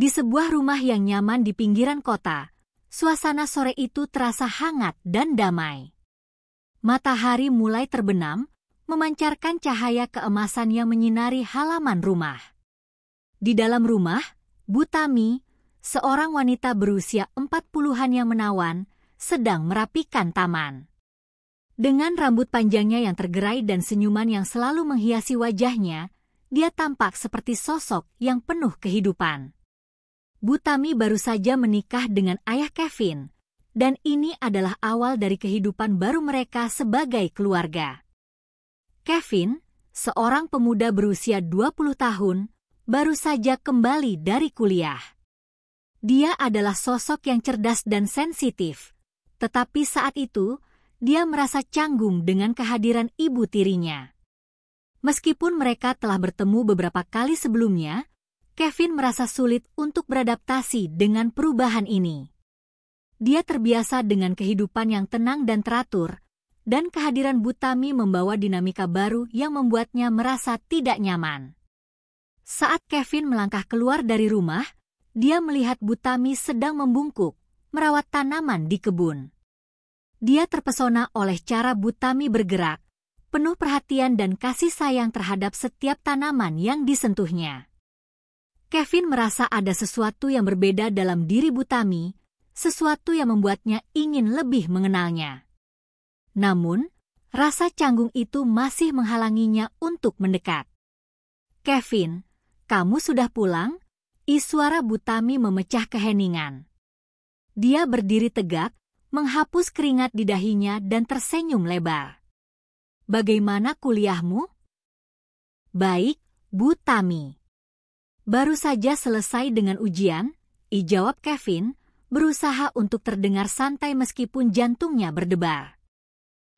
Di sebuah rumah yang nyaman di pinggiran kota, suasana sore itu terasa hangat dan damai. Matahari mulai terbenam, memancarkan cahaya keemasan yang menyinari halaman rumah. Di dalam rumah, Bu Tami, seorang wanita berusia 40-an yang menawan, sedang merapikan taman. Dengan rambut panjangnya yang tergerai dan senyuman yang selalu menghiasi wajahnya, dia tampak seperti sosok yang penuh kehidupan. Bu Tami baru saja menikah dengan ayah Kevin, dan ini adalah awal dari kehidupan baru mereka sebagai keluarga. Kevin, seorang pemuda berusia 20 tahun, baru saja kembali dari kuliah. Dia adalah sosok yang cerdas dan sensitif, tetapi saat itu, dia merasa canggung dengan kehadiran ibu tirinya. Meskipun mereka telah bertemu beberapa kali sebelumnya, Kevin merasa sulit untuk beradaptasi dengan perubahan ini. Dia terbiasa dengan kehidupan yang tenang dan teratur, dan kehadiran Bu Tami membawa dinamika baru yang membuatnya merasa tidak nyaman. Saat Kevin melangkah keluar dari rumah, dia melihat Bu Tami sedang membungkuk, merawat tanaman di kebun. Dia terpesona oleh cara Bu Tami bergerak, penuh perhatian dan kasih sayang terhadap setiap tanaman yang disentuhnya. Kevin merasa ada sesuatu yang berbeda dalam diri Bu Tami, sesuatu yang membuatnya ingin lebih mengenalnya. Namun, rasa canggung itu masih menghalanginya untuk mendekat. "Kevin, kamu sudah pulang?" Suara Bu Tami memecah keheningan. Dia berdiri tegak, menghapus keringat di dahinya dan tersenyum lebar. "Bagaimana kuliahmu?" "Baik, Bu Tami." "Baru saja selesai dengan ujian," jawab Kevin, berusaha untuk terdengar santai meskipun jantungnya berdebar.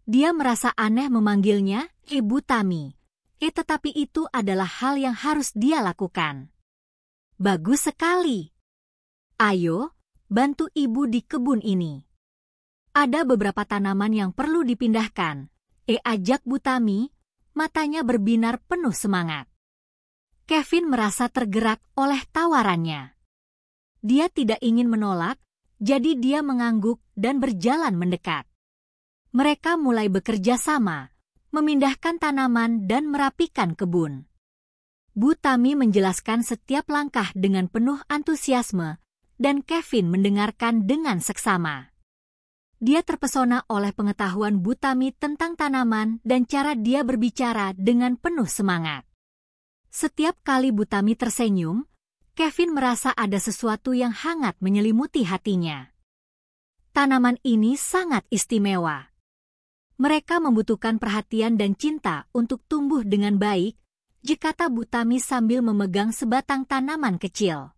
Dia merasa aneh memanggilnya Ibu Tami, tetapi itu adalah hal yang harus dia lakukan. "Bagus sekali. Ayo, bantu ibu di kebun ini. Ada beberapa tanaman yang perlu dipindahkan," ajak Bu Tami, matanya berbinar penuh semangat. Kevin merasa tergerak oleh tawarannya. Dia tidak ingin menolak, jadi dia mengangguk dan berjalan mendekat. Mereka mulai bekerja sama, memindahkan tanaman dan merapikan kebun. Bu Tami menjelaskan setiap langkah dengan penuh antusiasme, dan Kevin mendengarkan dengan seksama. Dia terpesona oleh pengetahuan Bu Tami tentang tanaman dan cara dia berbicara dengan penuh semangat. Setiap kali Bu Tami tersenyum, Kevin merasa ada sesuatu yang hangat menyelimuti hatinya. Tanaman ini sangat istimewa. Mereka membutuhkan perhatian dan cinta untuk tumbuh dengan baik, kata Bu Tami sambil memegang sebatang tanaman kecil.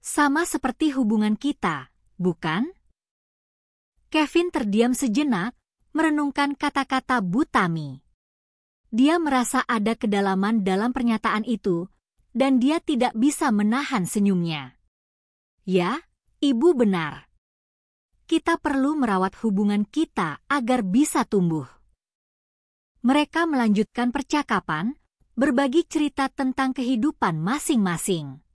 "Sama seperti hubungan kita, bukan?" Kevin terdiam sejenak, merenungkan kata-kata Bu Tami. Dia merasa ada kedalaman dalam pernyataan itu, dan dia tidak bisa menahan senyumnya. "Ya, Ibu benar. Kita perlu merawat hubungan kita agar bisa tumbuh." Mereka melanjutkan percakapan, berbagi cerita tentang kehidupan masing-masing.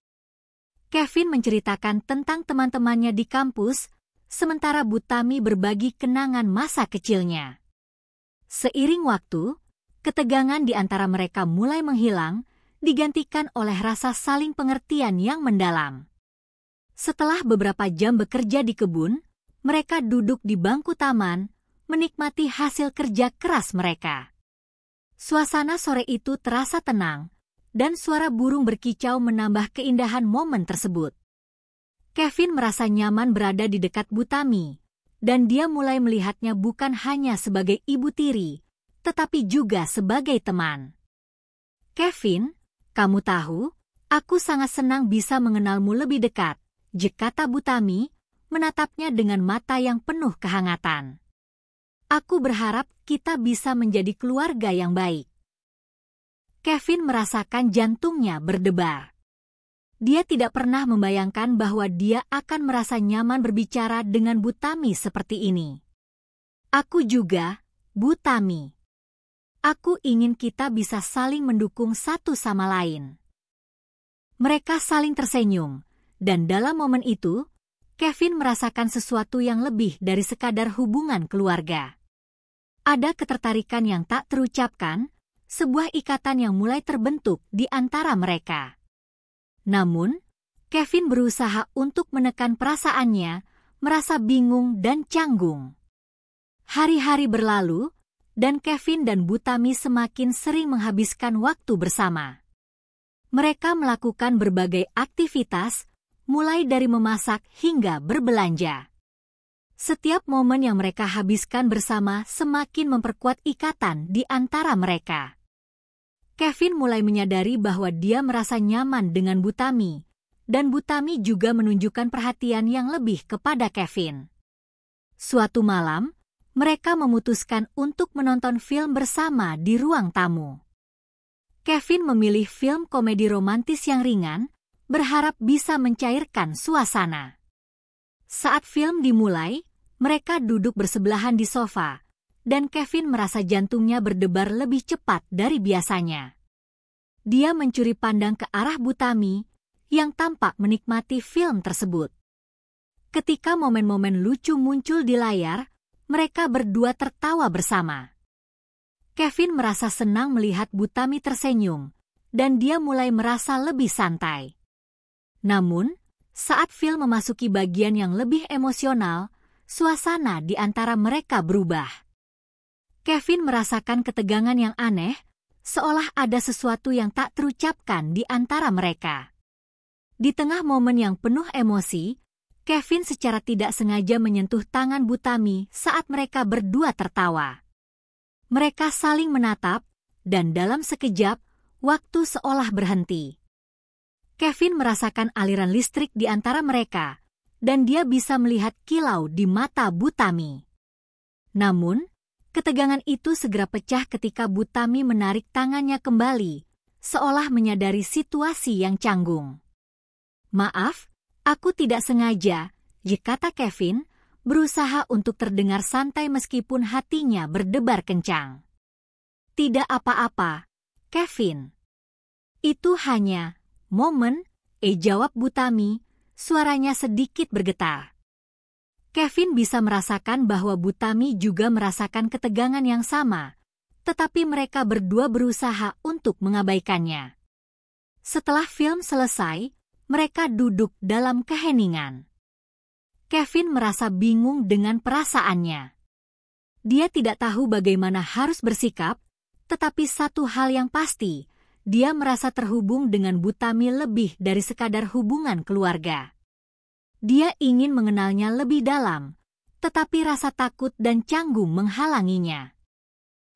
Kevin menceritakan tentang teman-temannya di kampus, sementara Bu Tami berbagi kenangan masa kecilnya. Seiring waktu, ketegangan di antara mereka mulai menghilang, digantikan oleh rasa saling pengertian yang mendalam. Setelah beberapa jam bekerja di kebun, mereka duduk di bangku taman, menikmati hasil kerja keras mereka. Suasana sore itu terasa tenang, dan suara burung berkicau menambah keindahan momen tersebut. Kevin merasa nyaman berada di dekat Bu Tami, dan dia mulai melihatnya bukan hanya sebagai ibu tiri, tetapi juga sebagai teman. "Kevin, kamu tahu, aku sangat senang bisa mengenalmu lebih dekat," kata Bu Tami, menatapnya dengan mata yang penuh kehangatan. "Aku berharap kita bisa menjadi keluarga yang baik." Kevin merasakan jantungnya berdebar. Dia tidak pernah membayangkan bahwa dia akan merasa nyaman berbicara dengan Bu Tami seperti ini. "Aku juga, Bu Tami. Aku ingin kita bisa saling mendukung satu sama lain." Mereka saling tersenyum, Dan dalam momen itu, Kevin merasakan sesuatu yang lebih dari sekadar hubungan keluarga. Ada ketertarikan yang tak terucapkan, sebuah ikatan yang mulai terbentuk di antara mereka. Namun, Kevin berusaha untuk menekan perasaannya, merasa bingung dan canggung. Hari-hari berlalu, dan Kevin dan Butami semakin sering menghabiskan waktu bersama. Mereka melakukan berbagai aktivitas, mulai dari memasak hingga berbelanja. Setiap momen yang mereka habiskan bersama semakin memperkuat ikatan di antara mereka. Kevin mulai menyadari bahwa dia merasa nyaman dengan Butami, dan Butami juga menunjukkan perhatian yang lebih kepada Kevin. Suatu malam, mereka memutuskan untuk menonton film bersama di ruang tamu. Kevin memilih film komedi romantis yang ringan, berharap bisa mencairkan suasana. Saat film dimulai, mereka duduk bersebelahan di sofa, dan Kevin merasa jantungnya berdebar lebih cepat dari biasanya. Dia mencuri pandang ke arah Butami, yang tampak menikmati film tersebut. Ketika momen-momen lucu muncul di layar, mereka berdua tertawa bersama. Kevin merasa senang melihat Butami tersenyum, dan dia mulai merasa lebih santai. Namun, saat film memasuki bagian yang lebih emosional, suasana di antara mereka berubah. Kevin merasakan ketegangan yang aneh, seolah ada sesuatu yang tak terucapkan di antara mereka. Di tengah momen yang penuh emosi, Kevin secara tidak sengaja menyentuh tangan Butami saat mereka berdua tertawa. Mereka saling menatap, dan dalam sekejap, waktu seolah berhenti. Kevin merasakan aliran listrik di antara mereka, dan dia bisa melihat kilau di mata Butami. Namun, ketegangan itu segera pecah ketika Butami menarik tangannya kembali, seolah menyadari situasi yang canggung. "Maaf, aku tidak sengaja," kata Kevin, berusaha untuk terdengar santai meskipun hatinya berdebar kencang. "Tidak apa-apa, Kevin. Itu hanya momen," jawab Butami, suaranya sedikit bergetar. Kevin bisa merasakan bahwa Butami juga merasakan ketegangan yang sama, tetapi mereka berdua berusaha untuk mengabaikannya. Setelah film selesai, mereka duduk dalam keheningan. Kevin merasa bingung dengan perasaannya. Dia tidak tahu bagaimana harus bersikap, tetapi satu hal yang pasti, dia merasa terhubung dengan Butami lebih dari sekadar hubungan keluarga. Dia ingin mengenalnya lebih dalam, tetapi rasa takut dan canggung menghalanginya.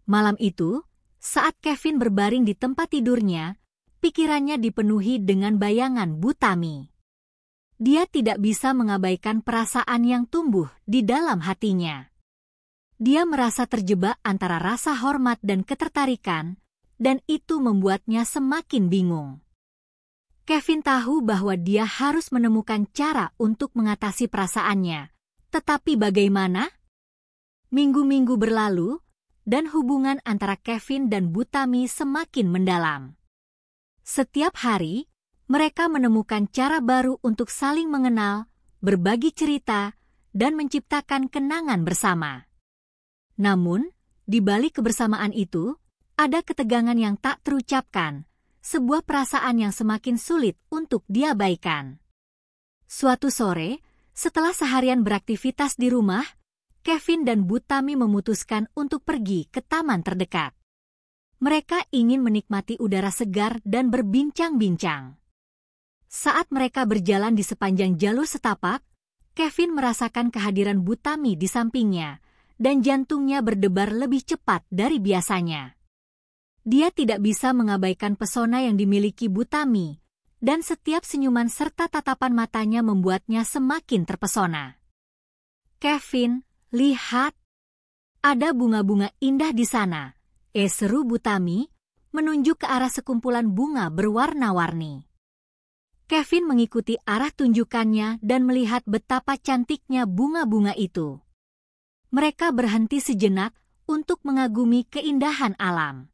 Malam itu, saat Kevin berbaring di tempat tidurnya, pikirannya dipenuhi dengan bayangan Butami. Dia tidak bisa mengabaikan perasaan yang tumbuh di dalam hatinya. Dia merasa terjebak antara rasa hormat dan ketertarikan, dan itu membuatnya semakin bingung. Kevin tahu bahwa dia harus menemukan cara untuk mengatasi perasaannya. Tetapi bagaimana? Minggu-minggu berlalu, dan hubungan antara Kevin dan Butami semakin mendalam. Setiap hari, mereka menemukan cara baru untuk saling mengenal, berbagi cerita, dan menciptakan kenangan bersama. Namun, di balik kebersamaan itu, ada ketegangan yang tak terucapkan, sebuah perasaan yang semakin sulit untuk diabaikan. Suatu sore, setelah seharian beraktivitas di rumah, Kevin dan Butami memutuskan untuk pergi ke taman terdekat. Mereka ingin menikmati udara segar dan berbincang-bincang. Saat mereka berjalan di sepanjang jalur setapak, Kevin merasakan kehadiran Butami di sampingnya, dan jantungnya berdebar lebih cepat dari biasanya. Dia tidak bisa mengabaikan pesona yang dimiliki Butami, dan setiap senyuman serta tatapan matanya membuatnya semakin terpesona. "Kevin, lihat! Ada bunga-bunga indah di sana," seru Butami, menunjuk ke arah sekumpulan bunga berwarna-warni. Kevin mengikuti arah tunjukannya dan melihat betapa cantiknya bunga-bunga itu. Mereka berhenti sejenak untuk mengagumi keindahan alam.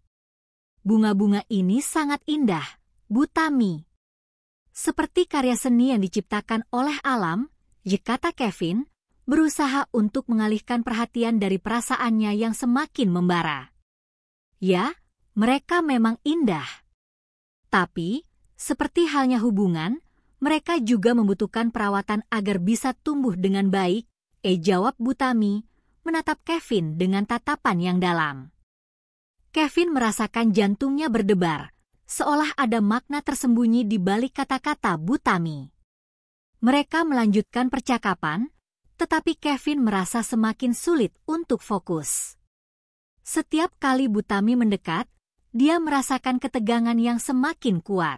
"Bunga-bunga ini sangat indah, Butami." Seperti karya seni yang diciptakan oleh alam, kata Kevin, berusaha untuk mengalihkan perhatian dari perasaannya yang semakin membara. Ya, mereka memang indah. Tapi, seperti halnya hubungan, mereka juga membutuhkan perawatan agar bisa tumbuh dengan baik, jawab Butami, menatap Kevin dengan tatapan yang dalam. Kevin merasakan jantungnya berdebar, seolah ada makna tersembunyi di balik kata-kata Butami. Mereka melanjutkan percakapan, tetapi Kevin merasa semakin sulit untuk fokus. Setiap kali Butami mendekat, dia merasakan ketegangan yang semakin kuat.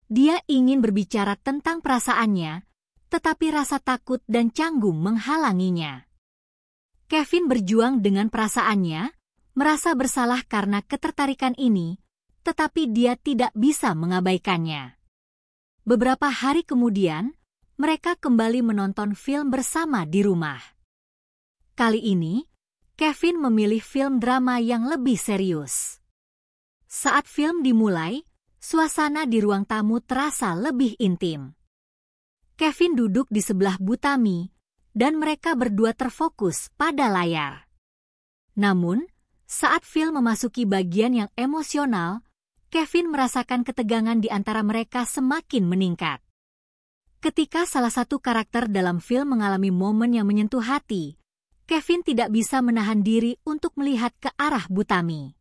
Dia ingin berbicara tentang perasaannya, tetapi rasa takut dan canggung menghalanginya. Kevin berjuang dengan perasaannya, merasa bersalah karena ketertarikan ini, tetapi dia tidak bisa mengabaikannya. Beberapa hari kemudian, mereka kembali menonton film bersama di rumah. Kali ini, Kevin memilih film drama yang lebih serius. Saat film dimulai, suasana di ruang tamu terasa lebih intim. Kevin duduk di sebelah Butami, dan mereka berdua terfokus pada layar. Namun, saat film memasuki bagian yang emosional, Kevin merasakan ketegangan di antara mereka semakin meningkat. Ketika salah satu karakter dalam film mengalami momen yang menyentuh hati, Kevin tidak bisa menahan diri untuk melihat ke arah Butami.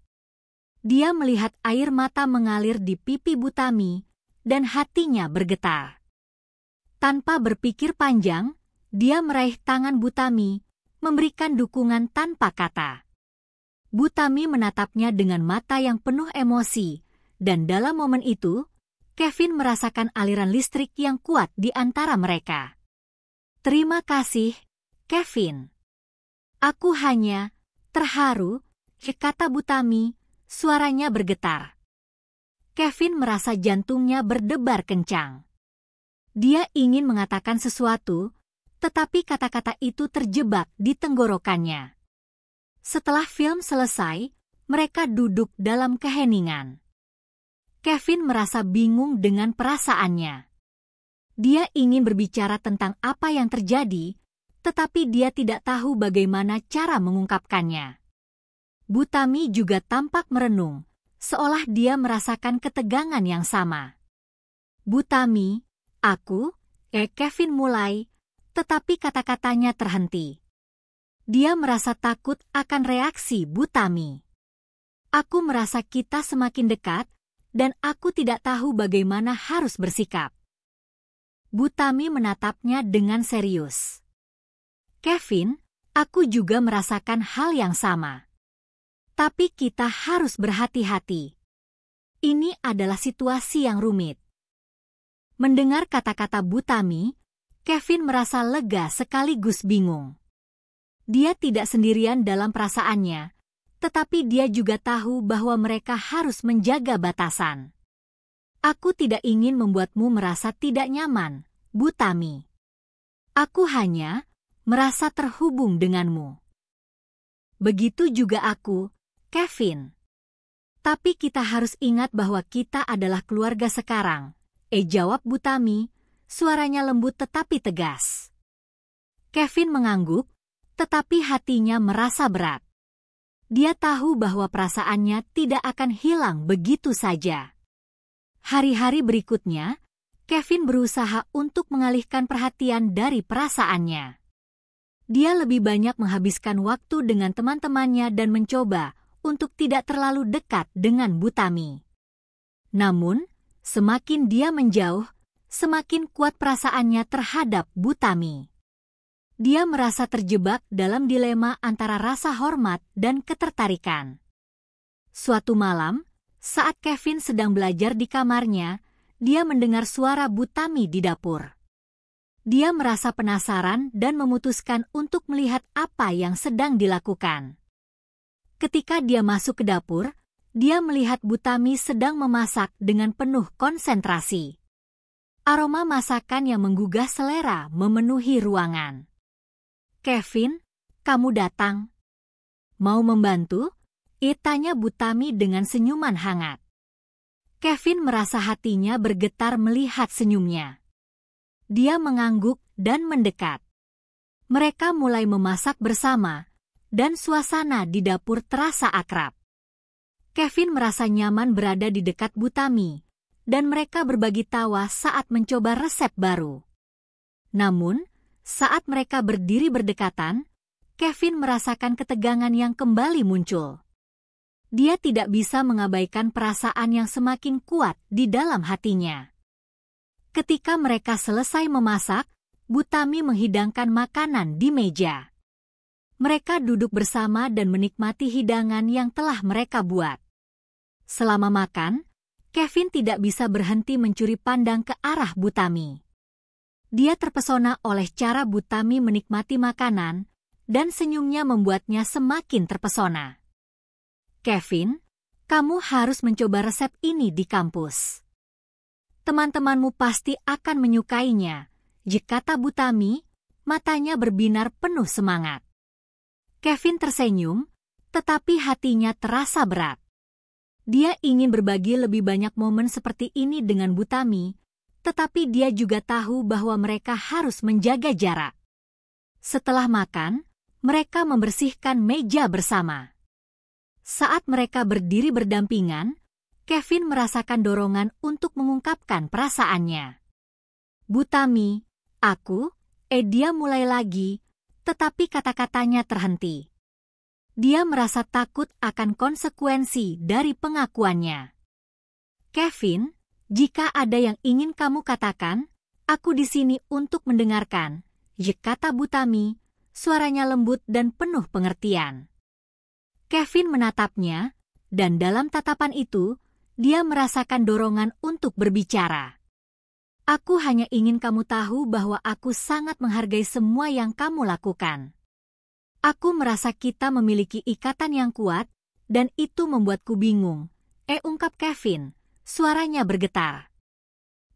Dia melihat air mata mengalir di pipi Butami, dan hatinya bergetar. Tanpa berpikir panjang, dia meraih tangan Butami, memberikan dukungan tanpa kata. Butami menatapnya dengan mata yang penuh emosi, dan dalam momen itu, Kevin merasakan aliran listrik yang kuat di antara mereka. Terima kasih, Kevin. Aku hanya terharu, kata Butami, suaranya bergetar. Kevin merasa jantungnya berdebar kencang. Dia ingin mengatakan sesuatu, tetapi kata-kata itu terjebak di tenggorokannya. Setelah film selesai, mereka duduk dalam keheningan. Kevin merasa bingung dengan perasaannya. Dia ingin berbicara tentang apa yang terjadi, tetapi dia tidak tahu bagaimana cara mengungkapkannya. Butami juga tampak merenung, seolah dia merasakan ketegangan yang sama. Butami, aku, Kevin mulai, tetapi kata-katanya terhenti. Dia merasa takut akan reaksi Butami. Aku merasa kita semakin dekat, dan aku tidak tahu bagaimana harus bersikap. Butami menatapnya dengan serius. Kevin, aku juga merasakan hal yang sama. Tapi kita harus berhati-hati. Ini adalah situasi yang rumit. Mendengar kata-kata Butami, Kevin merasa lega sekaligus bingung. Dia tidak sendirian dalam perasaannya, tetapi dia juga tahu bahwa mereka harus menjaga batasan. Aku tidak ingin membuatmu merasa tidak nyaman, Butami. Aku hanya merasa terhubung denganmu. Begitu juga aku, Kevin. Tapi kita harus ingat bahwa kita adalah keluarga sekarang, jawab Butami, suaranya lembut tetapi tegas. Kevin mengangguk, tetapi hatinya merasa berat. Dia tahu bahwa perasaannya tidak akan hilang begitu saja. Hari-hari berikutnya, Kevin berusaha untuk mengalihkan perhatian dari perasaannya. Dia lebih banyak menghabiskan waktu dengan teman-temannya dan mencoba untuk tidak terlalu dekat dengan Butami. Namun, semakin dia menjauh, semakin kuat perasaannya terhadap Butami. Dia merasa terjebak dalam dilema antara rasa hormat dan ketertarikan. Suatu malam, saat Kevin sedang belajar di kamarnya, dia mendengar suara Butami di dapur. Dia merasa penasaran dan memutuskan untuk melihat apa yang sedang dilakukan. Ketika dia masuk ke dapur, dia melihat Butami sedang memasak dengan penuh konsentrasi. Aroma masakan yang menggugah selera memenuhi ruangan. Kevin, kamu datang. Mau membantu? Tanya Butami dengan senyuman hangat. Kevin merasa hatinya bergetar melihat senyumnya. Dia mengangguk dan mendekat. Mereka mulai memasak bersama, dan suasana di dapur terasa akrab. Kevin merasa nyaman berada di dekat Butami, dan mereka berbagi tawa saat mencoba resep baru. Namun, saat mereka berdiri berdekatan, Kevin merasakan ketegangan yang kembali muncul. Dia tidak bisa mengabaikan perasaan yang semakin kuat di dalam hatinya. Ketika mereka selesai memasak, Butami menghidangkan makanan di meja. Mereka duduk bersama dan menikmati hidangan yang telah mereka buat. Selama makan, Kevin tidak bisa berhenti mencuri pandang ke arah Butami. Dia terpesona oleh cara Butami menikmati makanan, dan senyumnya membuatnya semakin terpesona. Kevin, kamu harus mencoba resep ini di kampus. Teman-temanmu pasti akan menyukainya, kata Butami, matanya berbinar penuh semangat. Kevin tersenyum, tetapi hatinya terasa berat. Dia ingin berbagi lebih banyak momen seperti ini dengan Butami, tetapi dia juga tahu bahwa mereka harus menjaga jarak. Setelah makan, mereka membersihkan meja bersama. Saat mereka berdiri berdampingan, Kevin merasakan dorongan untuk mengungkapkan perasaannya. Butami, dia mulai lagi, tetapi kata-katanya terhenti. Dia merasa takut akan konsekuensi dari pengakuannya. Kevin, jika ada yang ingin kamu katakan, aku di sini untuk mendengarkan, kata Butami, suaranya lembut dan penuh pengertian. Kevin menatapnya, dan dalam tatapan itu, dia merasakan dorongan untuk berbicara. Aku hanya ingin kamu tahu bahwa aku sangat menghargai semua yang kamu lakukan. Aku merasa kita memiliki ikatan yang kuat, dan itu membuatku bingung, ungkap Kevin, suaranya bergetar.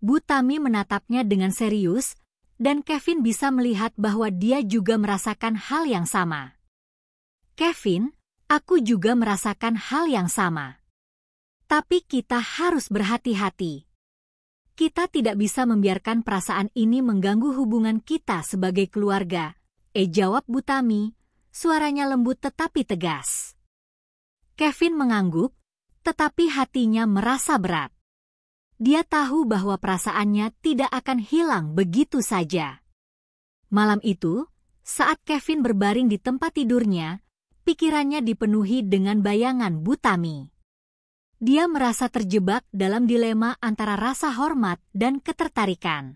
Butami menatapnya dengan serius, dan Kevin bisa melihat bahwa dia juga merasakan hal yang sama. Kevin, aku juga merasakan hal yang sama. Tapi kita harus berhati-hati. Kita tidak bisa membiarkan perasaan ini mengganggu hubungan kita sebagai keluarga, jawab Butami, suaranya lembut tetapi tegas. Kevin mengangguk, tetapi hatinya merasa berat. Dia tahu bahwa perasaannya tidak akan hilang begitu saja. Malam itu, saat Kevin berbaring di tempat tidurnya, pikirannya dipenuhi dengan bayangan Butami. Dia merasa terjebak dalam dilema antara rasa hormat dan ketertarikan.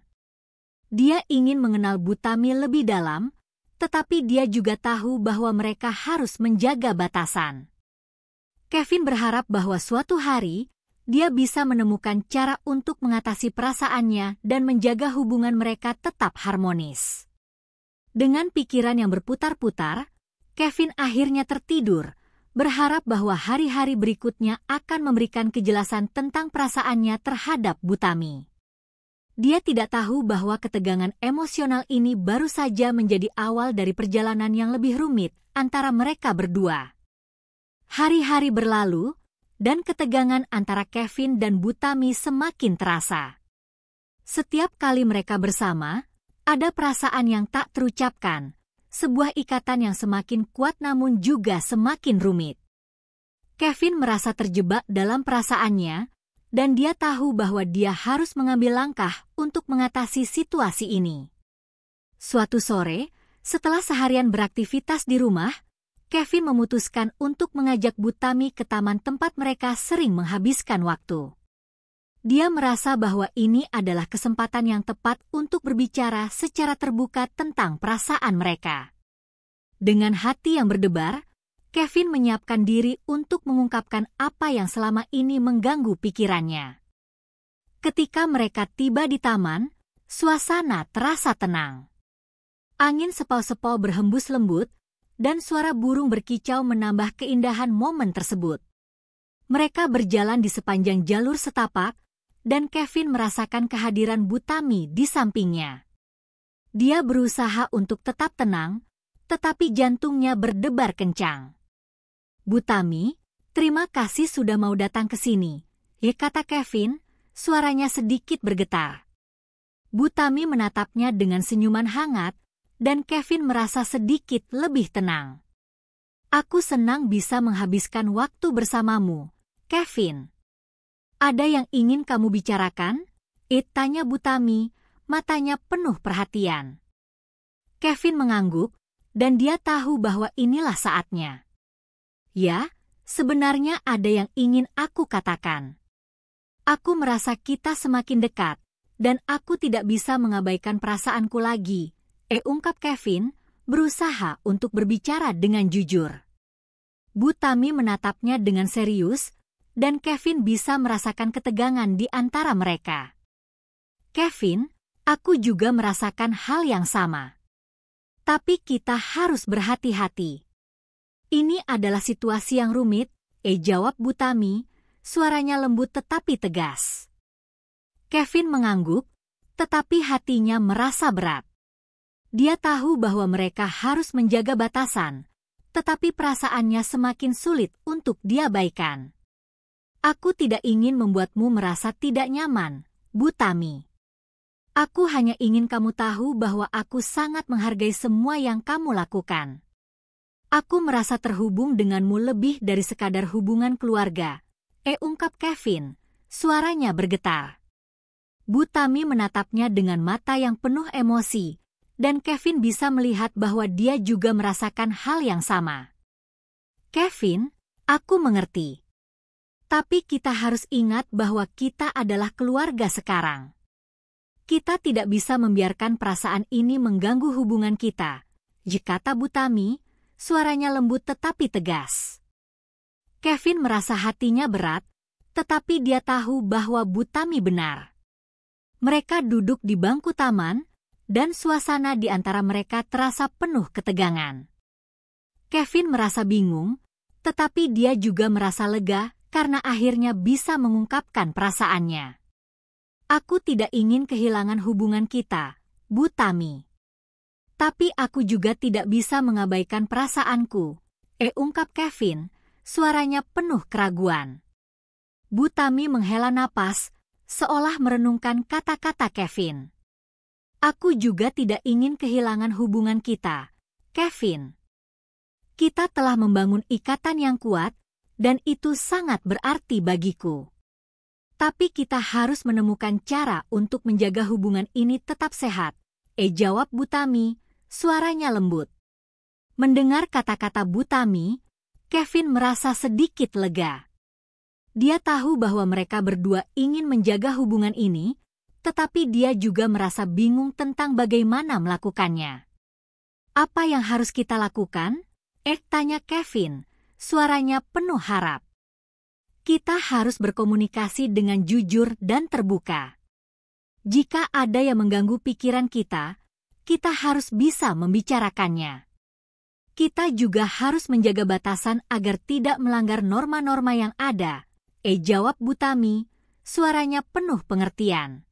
Dia ingin mengenal Butami lebih dalam, tetapi dia juga tahu bahwa mereka harus menjaga batasan. Kevin berharap bahwa suatu hari, dia bisa menemukan cara untuk mengatasi perasaannya dan menjaga hubungan mereka tetap harmonis. Dengan pikiran yang berputar-putar, Kevin akhirnya tertidur, berharap bahwa hari-hari berikutnya akan memberikan kejelasan tentang perasaannya terhadap Butami. Dia tidak tahu bahwa ketegangan emosional ini baru saja menjadi awal dari perjalanan yang lebih rumit antara mereka berdua. Hari-hari berlalu, dan ketegangan antara Kevin dan Butami semakin terasa. Setiap kali mereka bersama, ada perasaan yang tak terucapkan, sebuah ikatan yang semakin kuat namun juga semakin rumit. Kevin merasa terjebak dalam perasaannya, dan dia tahu bahwa dia harus mengambil langkah untuk mengatasi situasi ini. Suatu sore, setelah seharian beraktivitas di rumah, Kevin memutuskan untuk mengajak Butami ke taman tempat mereka sering menghabiskan waktu. Dia merasa bahwa ini adalah kesempatan yang tepat untuk berbicara secara terbuka tentang perasaan mereka. Dengan hati yang berdebar, Kevin menyiapkan diri untuk mengungkapkan apa yang selama ini mengganggu pikirannya. Ketika mereka tiba di taman, suasana terasa tenang. Angin sepau-sepau berhembus lembut, dan suara burung berkicau menambah keindahan momen tersebut. Mereka berjalan di sepanjang jalur setapak, dan Kevin merasakan kehadiran Butami di sampingnya. Dia berusaha untuk tetap tenang, tetapi jantungnya berdebar kencang. Butami, terima kasih sudah mau datang ke sini, Ya, kata Kevin, suaranya sedikit bergetar. Butami menatapnya dengan senyuman hangat, dan Kevin merasa sedikit lebih tenang. Aku senang bisa menghabiskan waktu bersamamu, Kevin. Ada yang ingin kamu bicarakan? Tanya Butami, matanya penuh perhatian. Kevin mengangguk, dan dia tahu bahwa inilah saatnya. Ya, sebenarnya ada yang ingin aku katakan. Aku merasa kita semakin dekat, dan aku tidak bisa mengabaikan perasaanku lagi, ungkap Kevin, berusaha untuk berbicara dengan jujur. Butami menatapnya dengan serius, dan Kevin bisa merasakan ketegangan di antara mereka. Kevin, aku juga merasakan hal yang sama. Tapi kita harus berhati-hati. Ini adalah situasi yang rumit, jawab Butami, suaranya lembut tetapi tegas. Kevin mengangguk, tetapi hatinya merasa berat. Dia tahu bahwa mereka harus menjaga batasan, tetapi perasaannya semakin sulit untuk diabaikan. Aku tidak ingin membuatmu merasa tidak nyaman, Butami. Aku hanya ingin kamu tahu bahwa aku sangat menghargai semua yang kamu lakukan. Aku merasa terhubung denganmu lebih dari sekadar hubungan keluarga, ungkap Kevin, suaranya bergetar. Butami menatapnya dengan mata yang penuh emosi, dan Kevin bisa melihat bahwa dia juga merasakan hal yang sama. Kevin, aku mengerti. Tapi kita harus ingat bahwa kita adalah keluarga sekarang. Kita tidak bisa membiarkan perasaan ini mengganggu hubungan kita, kata Butami, suaranya lembut tetapi tegas. Kevin merasa hatinya berat, tetapi dia tahu bahwa Butami benar. Mereka duduk di bangku taman, dan suasana di antara mereka terasa penuh ketegangan. Kevin merasa bingung, tetapi dia juga merasa lega karena akhirnya bisa mengungkapkan perasaannya. Aku tidak ingin kehilangan hubungan kita, Butami. Tapi aku juga tidak bisa mengabaikan perasaanku, ungkap Kevin, suaranya penuh keraguan. Butami menghela napas, seolah merenungkan kata-kata Kevin. Aku juga tidak ingin kehilangan hubungan kita, Kevin. Kita telah membangun ikatan yang kuat, dan itu sangat berarti bagiku. Tapi kita harus menemukan cara untuk menjaga hubungan ini tetap sehat, jawab Butami, suaranya lembut. Mendengar kata-kata Butami, Kevin merasa sedikit lega. Dia tahu bahwa mereka berdua ingin menjaga hubungan ini, tetapi dia juga merasa bingung tentang bagaimana melakukannya. Apa yang harus kita lakukan? Tanya Kevin, suaranya penuh harap. Kita harus berkomunikasi dengan jujur dan terbuka. Jika ada yang mengganggu pikiran kita harus bisa membicarakannya. Kita juga harus menjaga batasan agar tidak melanggar norma-norma yang ada, jawab Butami, suaranya penuh pengertian.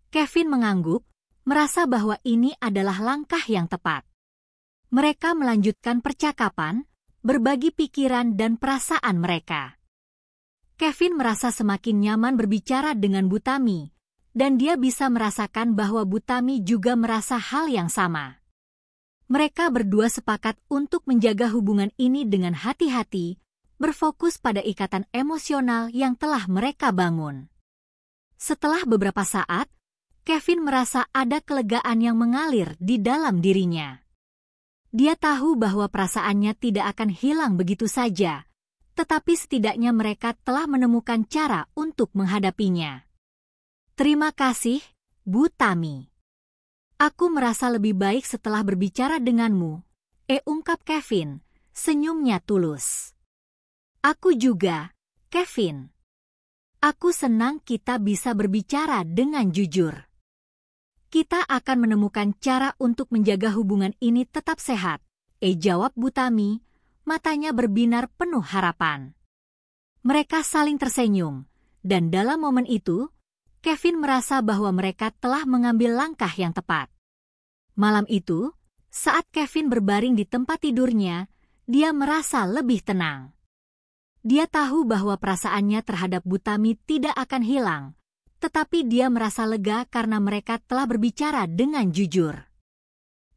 Kevin mengangguk, merasa bahwa ini adalah langkah yang tepat. Mereka melanjutkan percakapan, berbagi pikiran dan perasaan mereka. Kevin merasa semakin nyaman berbicara dengan Butami, dan dia bisa merasakan bahwa Butami juga merasa hal yang sama. Mereka berdua sepakat untuk menjaga hubungan ini dengan hati-hati, berfokus pada ikatan emosional yang telah mereka bangun. Setelah beberapa saat, Kevin merasa ada kelegaan yang mengalir di dalam dirinya. Dia tahu bahwa perasaannya tidak akan hilang begitu saja, tetapi setidaknya mereka telah menemukan cara untuk menghadapinya. Terima kasih, Butami. Aku merasa lebih baik setelah berbicara denganmu, ungkap Kevin, senyumnya tulus. Aku juga, Kevin. Aku senang kita bisa berbicara dengan jujur. Kita akan menemukan cara untuk menjaga hubungan ini tetap sehat, jawab Butami, matanya berbinar penuh harapan. Mereka saling tersenyum, dan dalam momen itu, Kevin merasa bahwa mereka telah mengambil langkah yang tepat. Malam itu, saat Kevin berbaring di tempat tidurnya, dia merasa lebih tenang. Dia tahu bahwa perasaannya terhadap Butami tidak akan hilang, tetapi dia merasa lega karena mereka telah berbicara dengan jujur.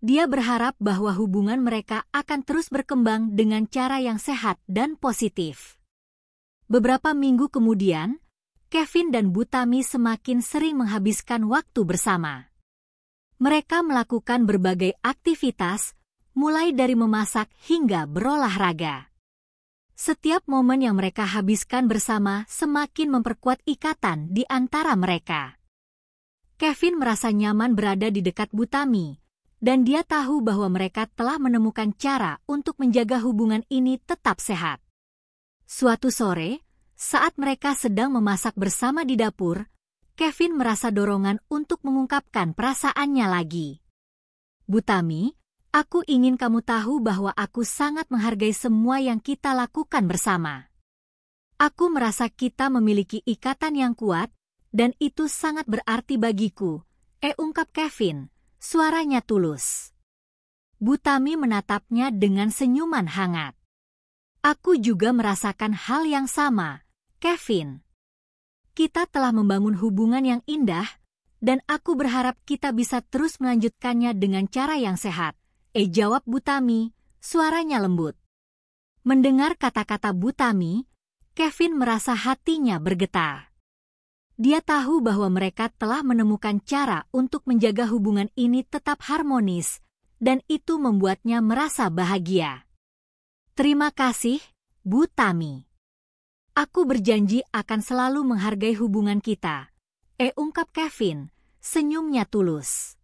Dia berharap bahwa hubungan mereka akan terus berkembang dengan cara yang sehat dan positif. Beberapa minggu kemudian, Kevin dan Butami semakin sering menghabiskan waktu bersama. Mereka melakukan berbagai aktivitas, mulai dari memasak hingga berolahraga. Setiap momen yang mereka habiskan bersama semakin memperkuat ikatan di antara mereka. Kevin merasa nyaman berada di dekat Butami, dan dia tahu bahwa mereka telah menemukan cara untuk menjaga hubungan ini tetap sehat. Suatu sore, saat mereka sedang memasak bersama di dapur, Kevin merasa dorongan untuk mengungkapkan perasaannya lagi. Butami, aku ingin kamu tahu bahwa aku sangat menghargai semua yang kita lakukan bersama. Aku merasa kita memiliki ikatan yang kuat, dan itu sangat berarti bagiku, ungkap Kevin, suaranya tulus. Butami menatapnya dengan senyuman hangat. Aku juga merasakan hal yang sama, Kevin. Kita telah membangun hubungan yang indah, dan aku berharap kita bisa terus melanjutkannya dengan cara yang sehat. Jawab Butami, suaranya lembut. Mendengar kata-kata Butami, Kevin merasa hatinya bergetar. Dia tahu bahwa mereka telah menemukan cara untuk menjaga hubungan ini tetap harmonis, dan itu membuatnya merasa bahagia. Terima kasih, Butami. Aku berjanji akan selalu menghargai hubungan kita, ungkap Kevin, senyumnya tulus.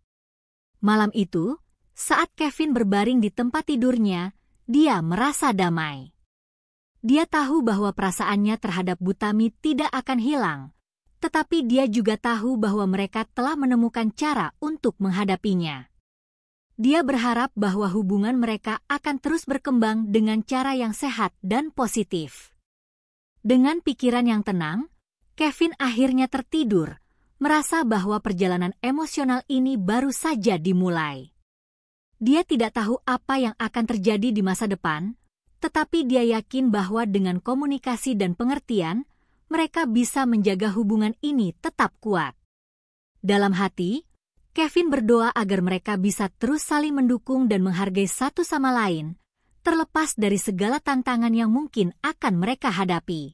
Malam itu, saat Kevin berbaring di tempat tidurnya, dia merasa damai. Dia tahu bahwa perasaannya terhadap Butami tidak akan hilang, tetapi dia juga tahu bahwa mereka telah menemukan cara untuk menghadapinya. Dia berharap bahwa hubungan mereka akan terus berkembang dengan cara yang sehat dan positif. Dengan pikiran yang tenang, Kevin akhirnya tertidur, merasa bahwa perjalanan emosional ini baru saja dimulai. Dia tidak tahu apa yang akan terjadi di masa depan, tetapi dia yakin bahwa dengan komunikasi dan pengertian, mereka bisa menjaga hubungan ini tetap kuat. Dalam hati, Kevin berdoa agar mereka bisa terus saling mendukung dan menghargai satu sama lain, terlepas dari segala tantangan yang mungkin akan mereka hadapi.